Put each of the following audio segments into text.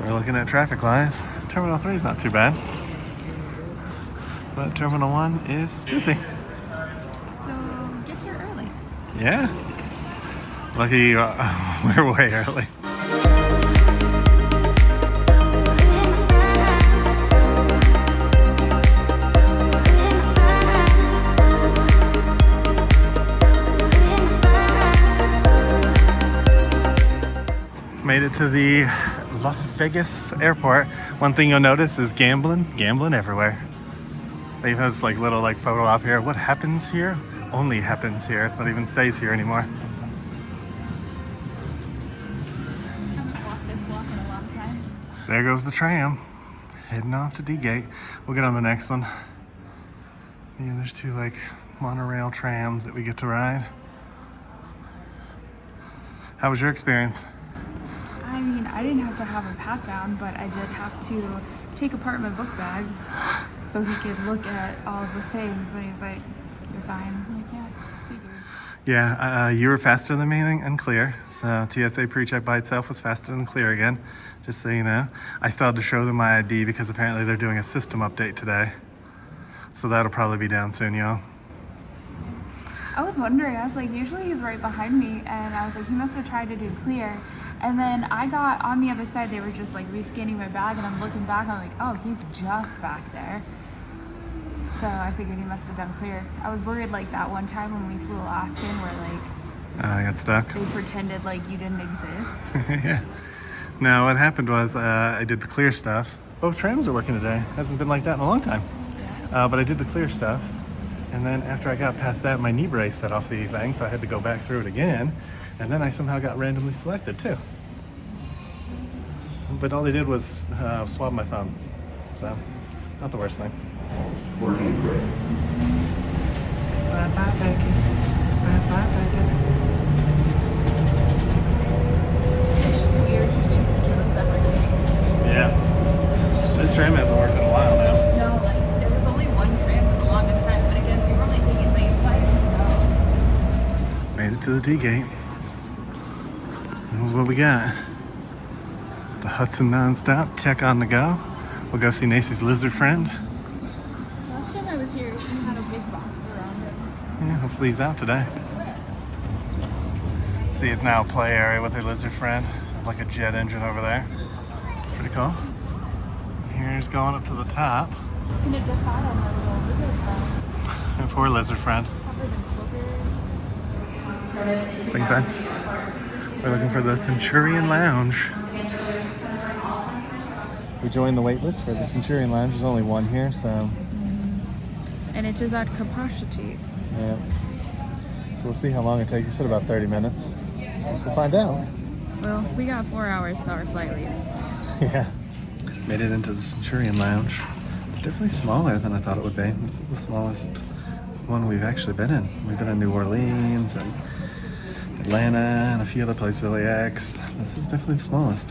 So we're looking at traffic-wise. Terminal 3 is not too bad, but Terminal 1 is busy. So get here early. Yeah. Lucky we're way early. Made it to the Las Vegas airport. One thing you'll notice is gambling everywhere. They even have this like little like photo op here. What happens here only happens here. It's not even stays here anymore. Haven't walked this walk in a long time. There goes the tram, heading off to D-Gate. We'll get on the next one. Yeah, there's two like monorail trams that we get to ride. How was your experience? I mean, I didn't have to have a pat down, but I did have to take apart my book bag so he could look at all of the things. And he's like, "You're fine." I'm like, "Yeah, figured." Yeah, you were faster than me and clear. So TSA pre-check by itself was faster than clear again, just so you know. I still had to show them my ID because apparently they're doing a system update today. So that'll probably be down soon, y'all. I was wondering, I was like, usually he's right behind me, and I was like, he must have tried to do clear. And then I got on the other side, they were just like rescanning my bag, and I'm looking back, I'm like, oh, he's just back there. So I figured he must have done clear. I was worried like that one time when we flew Alaskan where like I got stuck. they pretended like you didn't exist. Yeah. No, what happened was I did the clear stuff. Both trams are working today. Hasn't been like that in a long time. But I did the clear stuff. And then after I got past that, my knee brace set off the thing, so I had to go back through it again. And then I somehow got randomly selected too. But all they did was swab my thumb. So, not the worst thing. Working great. Bye-bye, Vegas. Bye-bye, Vegas. It's just weird because we used to do a separate thing. Yeah. This tram hasn't worked in a while now. No, like there was only one tram for the longest time, but again, we were only taking late flights, so. Made it to the D-Gate. This is what we got. The Hudson nonstop, tech on the go. We'll go see Nacy's lizard friend. Last time I was here, he had a big box around it. Yeah, hopefully he's out today. See, it's now a play area with her lizard friend. Like a jet engine over there. It's pretty cool. Here's going up to the top. Just gonna defile my little lizard friend. My poor lizard friend. Covered in boogers. I think that's... We're looking for the Centurion Lounge. We joined the wait list for the Centurion Lounge. There's only one here, so... And it is at capacity. Yeah. So we'll see how long it takes. You said about 30 minutes. Guess we'll find out. Well, we got 4 hours till our flight leaves. Yeah. Made it into the Centurion Lounge. It's definitely smaller than I thought it would be. This is the smallest one we've actually been in. We've been in New Orleans and Atlanta and a few other places, LAX. This is definitely the smallest.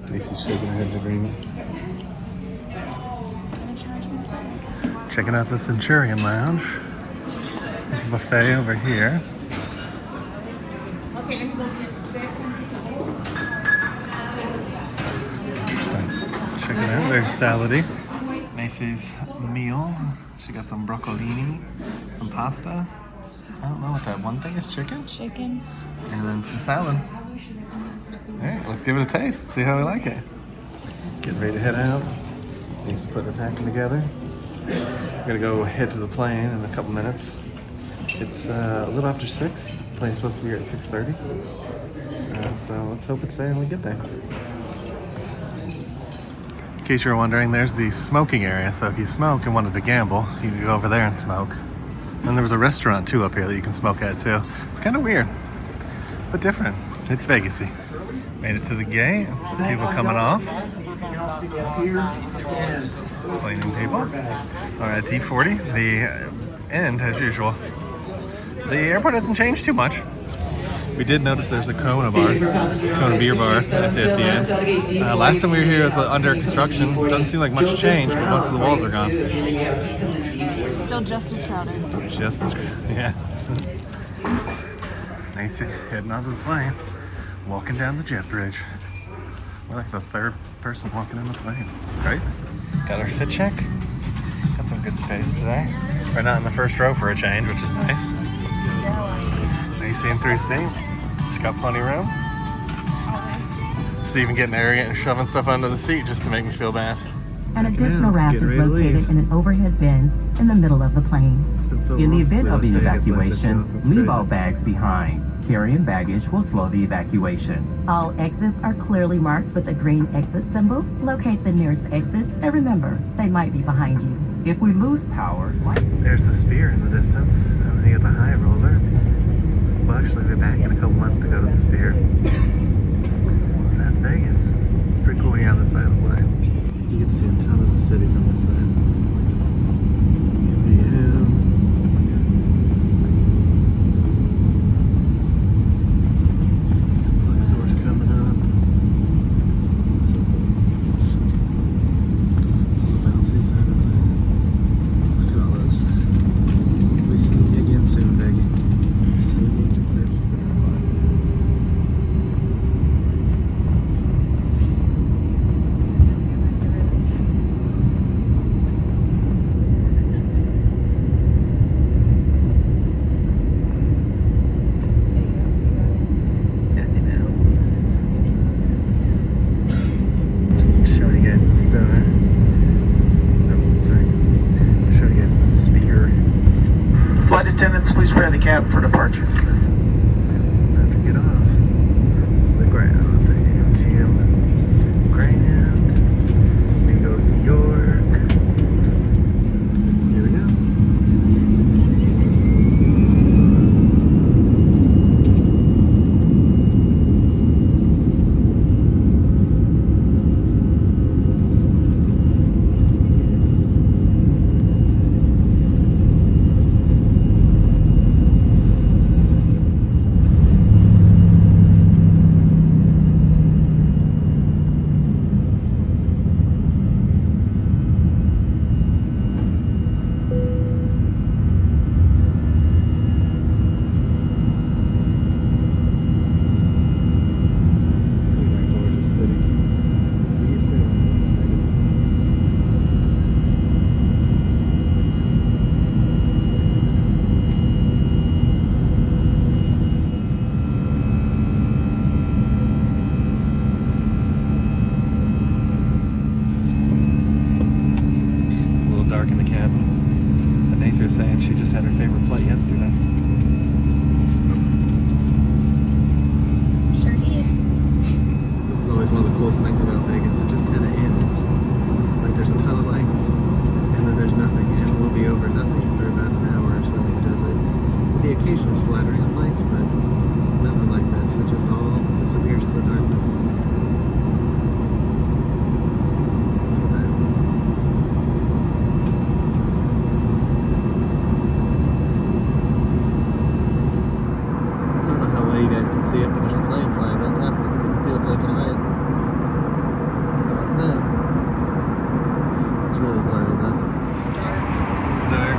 Macy's shaking her head in agreement. Checking out the Centurion Lounge. There's a buffet over here. Check it out, very salady. Macy's meal. She got some broccolini, some pasta. I don't know what that one thing is, chicken? Chicken. And then some salad. Alright, let's give it a taste, see how we like it. Getting ready to head out. Macy's putting her packing together. We're gonna go head to the plane in a couple minutes. It's a little after 6. The plane's supposed to be here at 6:30. So let's hope it's there when we get there. In case you're wondering, there's the smoking area. So if you smoke and wanted to gamble, you can go over there and smoke. And there was a restaurant too up here that you can smoke at too. It's kind of weird, but different. It's Vegasy. Made it to the gate. People coming off. Cleaning people. All right, T40. The end as usual. The airport hasn't changed too much. We did notice there's a Kona bar, Kona beer bar at the end. Last time we were here, it was under construction. Doesn't seem like much change, but most of the walls are gone. Still just as crowded. Just as crowded, yeah. Nice heading onto the plane, walking down the jet bridge. We're like the third person walking in the plane. It's crazy. Got our fit check. Got some good space today. We're not in the first row for a change, which is nice. AC and 3C. It's got plenty of room. Just even getting arrogant and shoving stuff under the seat just to make me feel bad. An additional raft is located in an overhead bin in the middle of the plane. In the event of the evacuation, leave all bags behind. Carrying baggage will slow the evacuation. All exits are clearly marked with a green exit symbol. Locate the nearest exits and remember, they might be behind you. If we lose power, There's the Spear in the distance, and then you get the High Roller. We'll actually be back in a couple months to go to the Spear. That's Vegas. It's pretty cool when you're on the side of the plane. You can see a ton of the city from this side. MGM. Luxor's coming up. So cool. Some bouncies right out there. Look at all those. We see you again soon, Becky. See you again soon. Flight attendants, please prepare the cabin for departure. About to get off the ground. MGM Grand. We go to New York. Here we go. Look at that gorgeous city. See you soon, Las Vegas. It's a little dark in the cabin. But Nacer was saying she just had her favorite flight yesterday. Sure did. This is always one of the coolest things about Vegas. It just kind of ends. Like there's a ton of lights, and then there's nothing, and we'll be over nothing for about an hour or so in the desert. With the occasional splattering of lights, but nothing like this. It just all disappears in the darkness. Look at that. I don't know how well you guys can see it, but there's a plane flying right past us. You can see the blinking light. That's that. It's really blurry though. It's dark.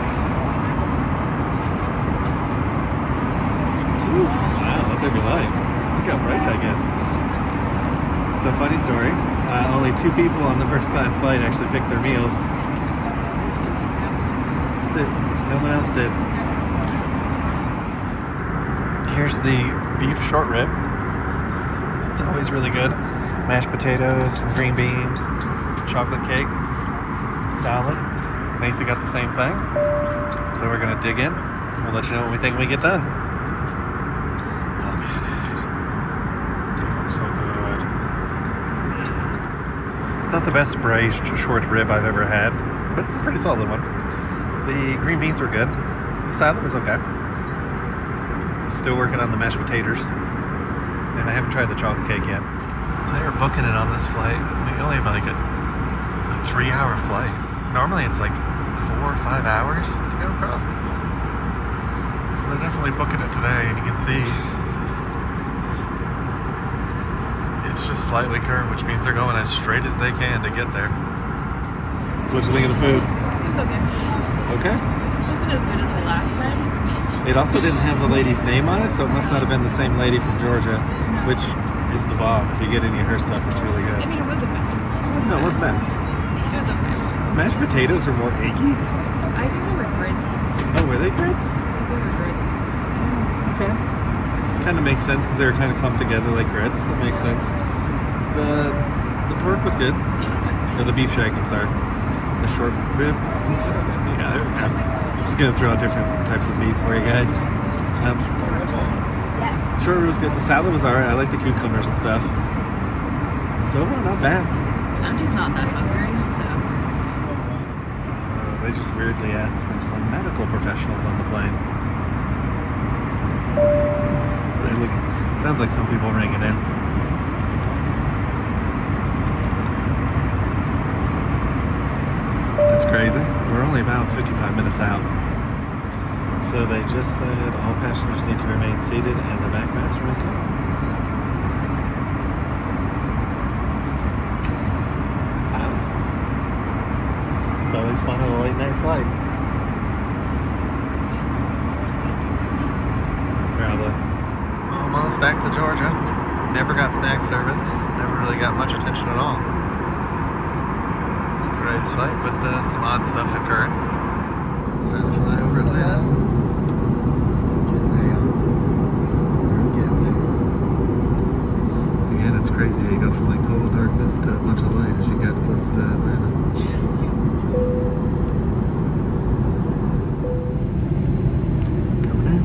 Wow, that's every light. Look how bright that gets. So, funny story. Only 2 people on the first class flight actually picked their meals. That's it. No one else did. Here's the beef short rib. It's always really good. Mashed potatoes, some green beans, chocolate cake, salad. Macy got the same thing. So we're gonna dig in. We'll let you know what we think when we get done. Look at it. So good. It's not the best braised short rib I've ever had, but it's a pretty solid one. The green beans were good. The salad was okay. Still working on the mashed potatoes. And I haven't tried the chocolate cake yet. They were booking it on this flight. We only have like a 3-hour flight. Normally it's like 4 or 5 hours to go across. So they're definitely booking it today, and you can see it's just slightly curved, which means they're going as straight as they can to get there. So what do you think of the food? It's okay. Okay. It wasn't as good as the last time. It also didn't have the lady's name on it, so it must not have been the same lady from Georgia, which is the bomb. If you get any of her stuff, it's really good. I mean, it wasn't bad. No, it wasn't bad. It was okay. Mashed potatoes are more eggy. I think they were grits. Oh, were they grits? I think they were grits. Okay. Kind of makes sense because they were kind of clumped together like grits. That makes sense. The pork was good. Or the beef shank, I'm sorry. The short rib. Yeah, there we go. Just gonna throw out different types of meat for you guys. Short rib was good. The salad was alright. I like the cucumbers and stuff. So overall, not bad. I'm just not that hungry, so. They just weirdly asked for some medical professionals on the plane. They look. Sounds like some people ringing in. That's crazy. We're only about 55 minutes out. So they just said all passengers need to remain seated and the back bathroom is gone. Wow. It's always fun on a late night flight. Probably. Almost back to Georgia. Never got snack service. Never really got much attention at all. Not the greatest flight, but some odd stuff occurred. Starting to fly over Atlanta. Again, it's crazy how you go from like total darkness to a bunch of light as you get closer to Atlanta. Coming in.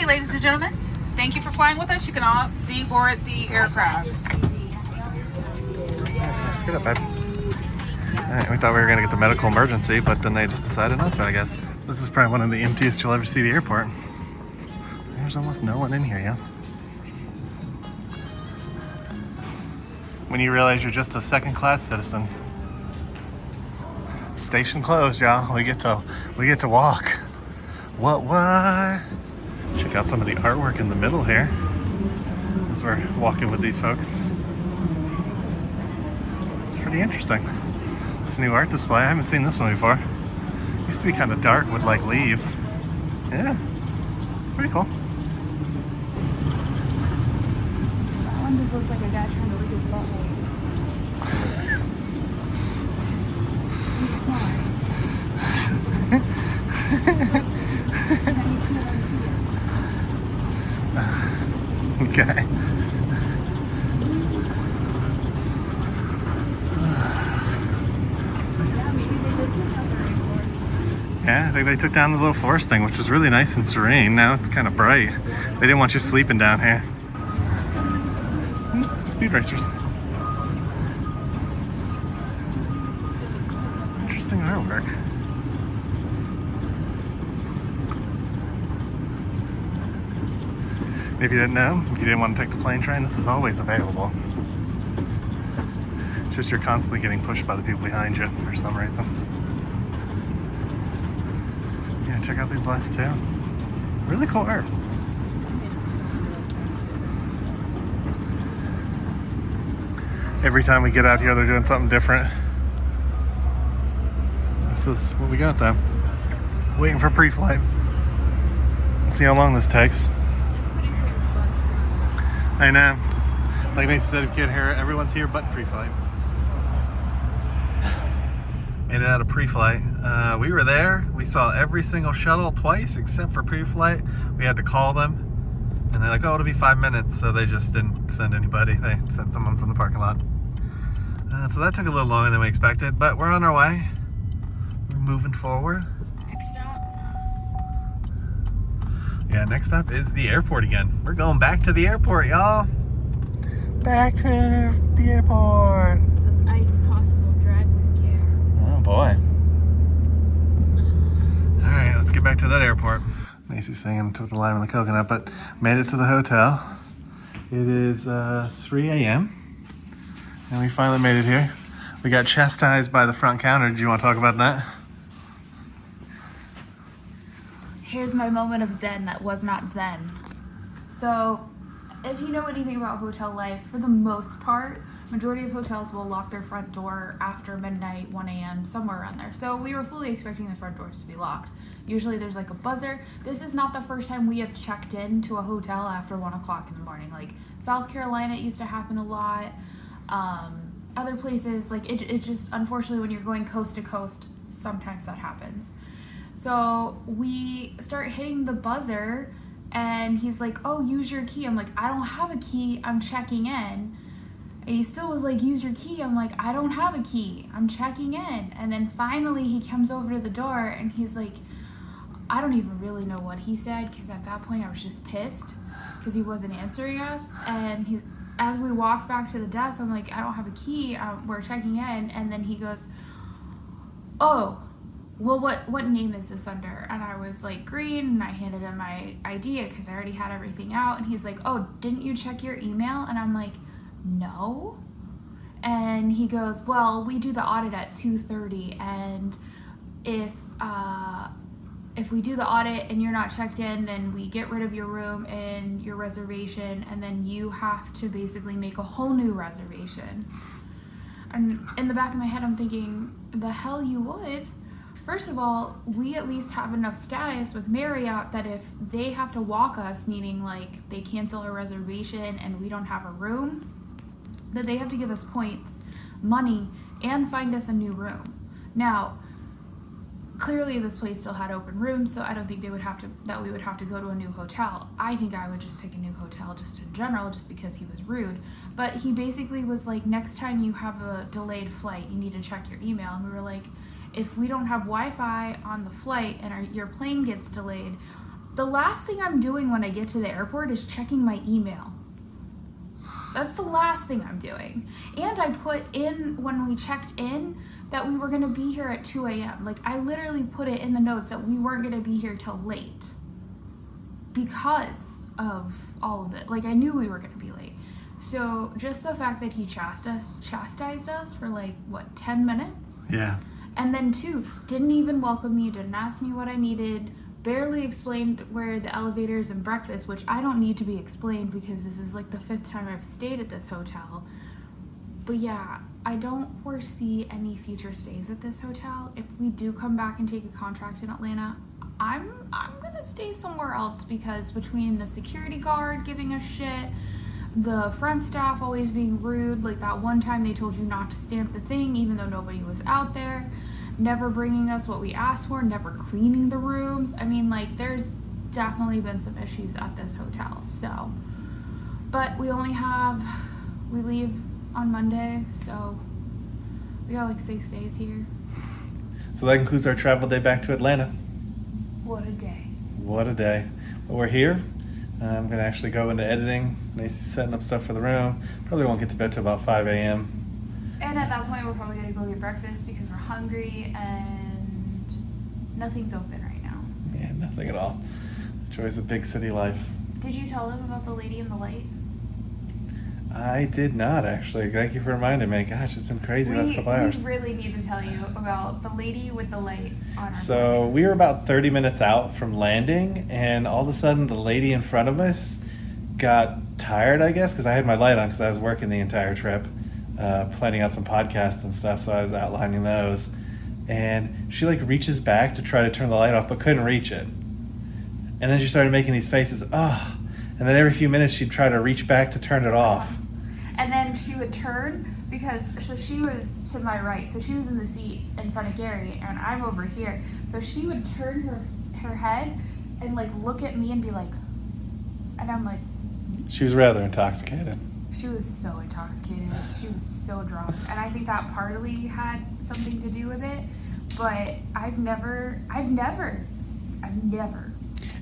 Ladies and gentlemen, thank you for flying with us. You can all deboard the aircraft. Just get up, babe. Alright, we thought we were gonna get the medical emergency, but then they just decided not to, I guess. This is probably one of the emptiest you'll ever see the airport. There's almost no one in here, yeah? When you realize you're just a second-class citizen. Station closed, y'all. We get to walk. What? Check out some of the artwork in the middle here as we're walking with these folks. It's pretty interesting. This new art display, I haven't seen this one before. Used to be kind of dark with like leaves. Yeah, pretty cool. That one just looks like a guy trying to lick his butthole. Okay. Yeah, I think they took down the little forest thing, which was really nice and serene. Now it's kind of bright. They didn't want you sleeping down here. Speed racers. Interesting artwork. If you didn't know, if you didn't want to take the plane train, this is always available. It's just you're constantly getting pushed by the people behind you for some reason. Yeah, check out these last two. Really cool art. Every time we get out here, they're doing something different. This is what we got though. Waiting for pre-flight. Let's see how long this takes. I know. Like Mason said, if you can't hear it, everyone's here but pre-flight. Made it out of pre-flight. We were there. We saw every single shuttle twice except for pre-flight. We had to call them. And they're like, oh, it'll be 5 minutes. So they just didn't send anybody. They sent someone from the parking lot. So that took a little longer than we expected. But we're on our way. We're moving forward. Next stop. Yeah, next stop is the airport again. We're going back to the airport, y'all. Back to the airport. It says ice possible, drive with care. Oh boy. All right, let's get back to that airport. Macy's singing to the lime and the coconut, but made it to the hotel. It is 3 a.m. and we finally made it here. We got chastised by the front counter. Do you want to talk about that? Here's my moment of zen that was not zen. So, if you know anything about hotel life, for the most part, majority of hotels will lock their front door after midnight, 1 a.m., somewhere around there. So we were fully expecting the front doors to be locked. Usually there's like a buzzer. This is not the first time we have checked in to a hotel after 1 o'clock in the morning. Like South Carolina, it used to happen a lot. Other places, like it's just, unfortunately, when you're going coast to coast, sometimes that happens. So we start hitting the buzzer and he's like, oh, use your key. I'm like, I don't have a key, I'm checking in. And he still was like, use your key. I'm like, I don't have a key, I'm checking in. And then finally he comes over to the door and he's like, I don't even really know what he said, because at that point I was just pissed because he wasn't answering us. And as we walked back to the desk, I'm like, I don't have a key, we're checking in. And then he goes, oh, well, what name is this under? And I was like, green, and I handed him my ID because I already had everything out. And he's like, oh, didn't you check your email? And I'm like, no. And he goes, well, we do the audit at 2:30, and if we do the audit and you're not checked in, then we get rid of your room and your reservation, and then you have to basically make a whole new reservation. And in the back of my head, I'm thinking, the hell you would. First of all, we at least have enough status with Marriott that if they have to walk us, meaning like they cancel a reservation and we don't have a room, that they have to give us points, money, and find us a new room. Now, clearly this place still had open rooms, so I don't think we would have to go to a new hotel. I think I would just pick a new hotel just in general, just because he was rude. But he basically was like, next time you have a delayed flight, you need to check your email. And we were like, if we don't have Wi-Fi on the flight and your plane gets delayed, the last thing I'm doing when I get to the airport is checking my email. That's the last thing I'm doing. And I put in, when we checked in, that we were gonna be here at 2 a.m. Like, I literally put it in the notes that we weren't gonna be here till late because of all of it. Like, I knew we were gonna be late. So just the fact that he chastised us for like, what, 10 minutes? Yeah. And then two, didn't even welcome me, didn't ask me what I needed, barely explained where the elevators and breakfast, which I don't need to be explained because this is like the 5th time I've stayed at this hotel. But yeah, I don't foresee any future stays at this hotel. If we do come back and take a contract in Atlanta, I'm gonna stay somewhere else, because between the security guard giving us shit, the front staff always being rude, like that one time they told you not to stamp the thing even though nobody was out there, never bringing us what we asked for, never cleaning the rooms. I mean, like, there's definitely been some issues at this hotel. So, but we leave on Monday, so we got like 6 days here. So that concludes our travel day back to Atlanta. What a day. What a day. Well, we're here. I'm going to actually go into editing. Macy's setting up stuff for the room. Probably won't get to bed till about 5 a.m. And at that point, we're probably going to go get breakfast because we're hungry and nothing's open right now. Yeah, nothing at all. The joys of big city life. Did you tell them about the lady in the light? I did not, actually. Thank you for reminding me. Gosh, it's been crazy the last couple hours. We really need to tell you about the lady with the light on our So we were about 30 minutes out from landing, and all of a sudden the lady in front of us got tired, I guess, because I had my light on because I was working the entire trip, planning out some podcasts and stuff, so I was outlining those. and she like reaches back to try to turn the light off but couldn't reach it. And then she started making these faces, ah. And then every few minutes she'd try to reach back to turn it off. And then she would turn because so she was to my right. So she was in the seat in front of Gary and I'm over here. So she would turn her head and like look at me and be like, and I'm like. She was rather intoxicated. She was so intoxicated. She was so drunk. And I think that partly had something to do with it. But I've never.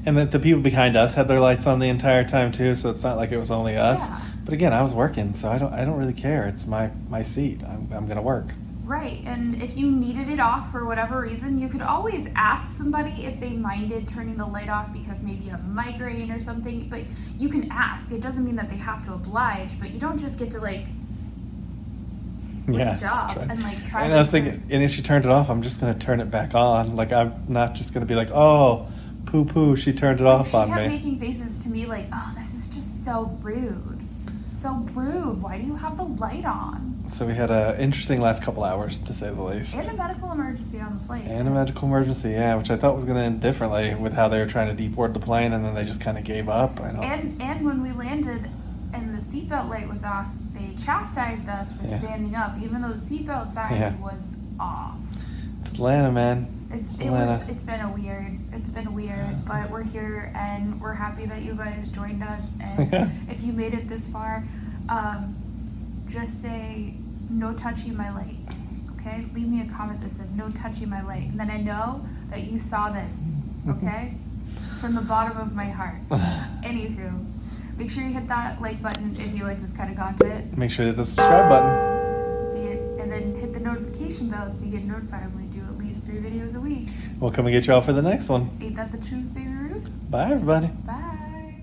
And that the people behind us had their lights on the entire time too, so it's not like it was only us. Yeah. But again, I was working, so I don't really care. It's my seat. I'm gonna work. Right, and if you needed it off for whatever reason, you could always ask somebody if they minded turning the light off because maybe you have a migraine or something, but you can ask. It doesn't mean that they have to oblige, but you don't just get to like Yeah. job and like try And to I was thinking, and if she turned it off, I'm just gonna turn it back on. Like I'm not just gonna be like, oh, poo poo, she turned it off on She kept me. making faces to me like, oh, this is just so rude. So rude. Why do you have the light on? So we had an interesting last couple hours, to say the least. And a medical emergency on the flight. And a medical emergency, yeah, which I thought was going to end differently with how they were trying to deboard the plane, and then they just kind of gave up. I know. And when we landed and the seatbelt light was off, they chastised us for standing up, even though the seatbelt sign was off. It's Atlanta, man. It's been weird, but we're here and we're happy that you guys joined us. And if you made it this far, just say no touching my light. Okay? Leave me a comment that says no touching my light, and then I know that you saw this. Okay? From the bottom of my heart. Anywho, make sure you hit that like button if you like this kind of content. Make sure to hit the subscribe button. See it, and then hit the notification bell so you get notified when we do at least 3 videos a week. We'll come and get you all for the next one. Ain't that the truth, baby Ruth? Bye, everybody. Bye.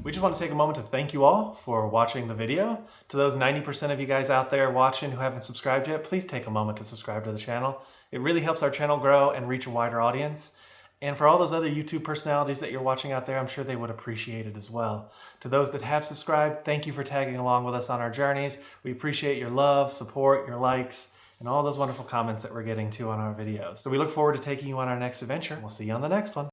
We just want to take a moment to thank you all for watching the video. To those 90% of you guys out there watching who haven't subscribed yet, please take a moment to subscribe to the channel. It really helps our channel grow and reach a wider audience. And for all those other YouTube personalities that you're watching out there, I'm sure they would appreciate it as well. To those that have subscribed, thank you for tagging along with us on our journeys. We appreciate your love, support, your likes, and all those wonderful comments that we're getting too on our videos. So we look forward to taking you on our next adventure. We'll see you on the next one.